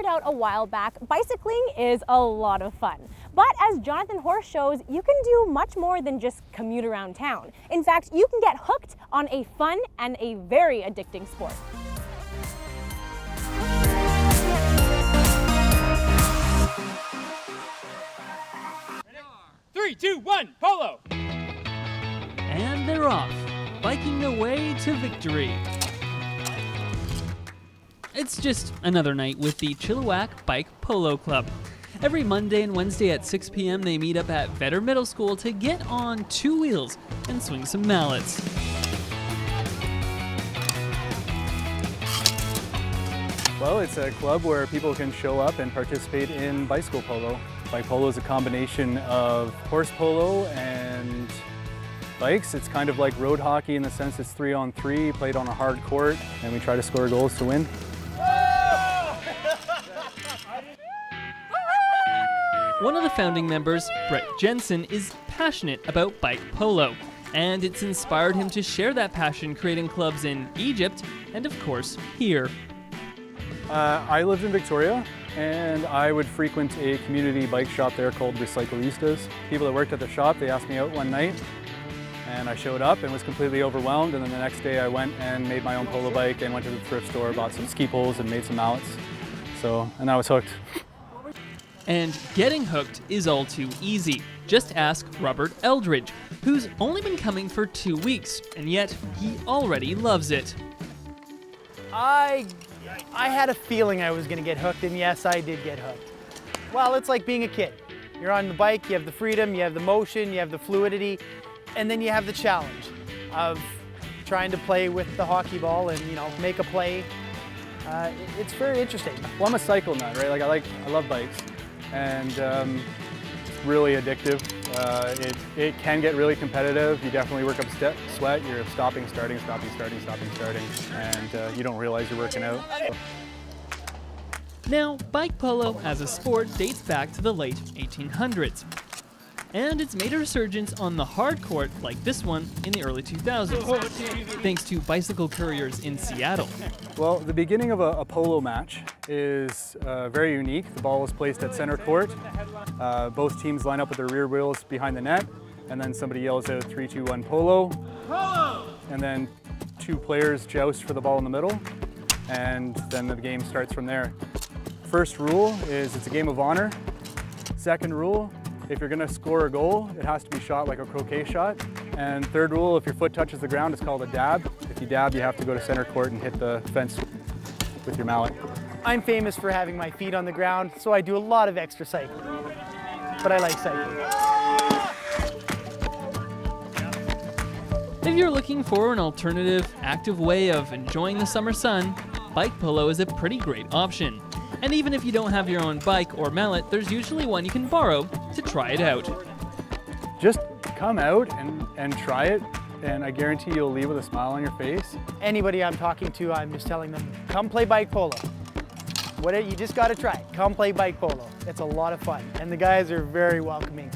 figured out a while back, bicycling is a lot of fun. But as Jonathan Horst shows, you can do much more than just commute around town. In fact, you can get hooked on a fun and a very addicting sport. Three, two, one, Polo! And they're off, biking their way to victory. It's just another night with the Chilliwack Bike Polo Club. Every Monday and Wednesday at 6 p.m. they meet up at Vetter Middle School to get on two wheels and swing some mallets. Well, it's a club where people can show up and participate in bicycle polo. Bike polo is a combination of horse polo and bikes. It's kind of like road hockey in the sense it's 3-on-3, played on a hard court, and we try to score goals to win. One of the founding members, Jensen, is passionate about bike polo, and it's inspired him to share that passion creating clubs in Egypt and, of course, here. I lived in Victoria, and I would frequent a community bike shop there called Recycleistas. People that worked at the shop, they asked me out one night, and I showed up and was completely overwhelmed, and then the next day I went and made my own polo bike and went to the thrift store, bought some ski poles and made some mallets. And I was hooked. And getting hooked is all too easy. Just ask Robert Eldridge, who's only been coming for 2 weeks, and yet he already loves it. I had a feeling I was going to get hooked, and yes, I did get hooked. Well, it's like being a kid. You're on the bike, you have the freedom, you have the motion, you have the fluidity, and then you have the challenge of trying to play with the hockey ball and, make a play. It's very interesting. Well, I'm a cycle nut, right? I love bikes, and it's really addictive. It can get really competitive. You definitely work up sweat. You're stopping, starting, and you don't realize you're working out. Now, bike polo as a sport dates back to the late 1800s. And it's made a resurgence on the hard court like this one in the early 2000s, thanks to bicycle couriers in Seattle. Well, the beginning of a polo match is very unique. The ball is placed at center court. Both teams line up with their rear wheels behind the net, and then somebody yells out 3, 2, 1, polo. Polo! And then two players joust for the ball in the middle, and then the game starts from there. First rule is it's a game of honor. Second rule, if you're going to score a goal, it has to be shot like a croquet shot. And third rule, if your foot touches the ground, it's called a dab. If you dab, you have to go to center court and hit the fence with your mallet. I'm famous for having my feet on the ground, so I do a lot of extra cycling. But I like cycling. If you're looking for an alternative, active way of enjoying the summer sun, bike polo is a pretty great option. And even if you don't have your own bike or mallet, there's usually one you can borrow to try it out. Just come out and try it, and I guarantee you'll leave with a smile on your face. Anybody I'm talking to, I'm just telling them, come play bike polo. You just got to try it. Come play bike polo. It's a lot of fun, and the guys are very welcoming.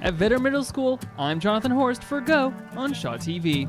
At Vetter Middle School, I'm Jonathan Horst for Go on Shaw TV.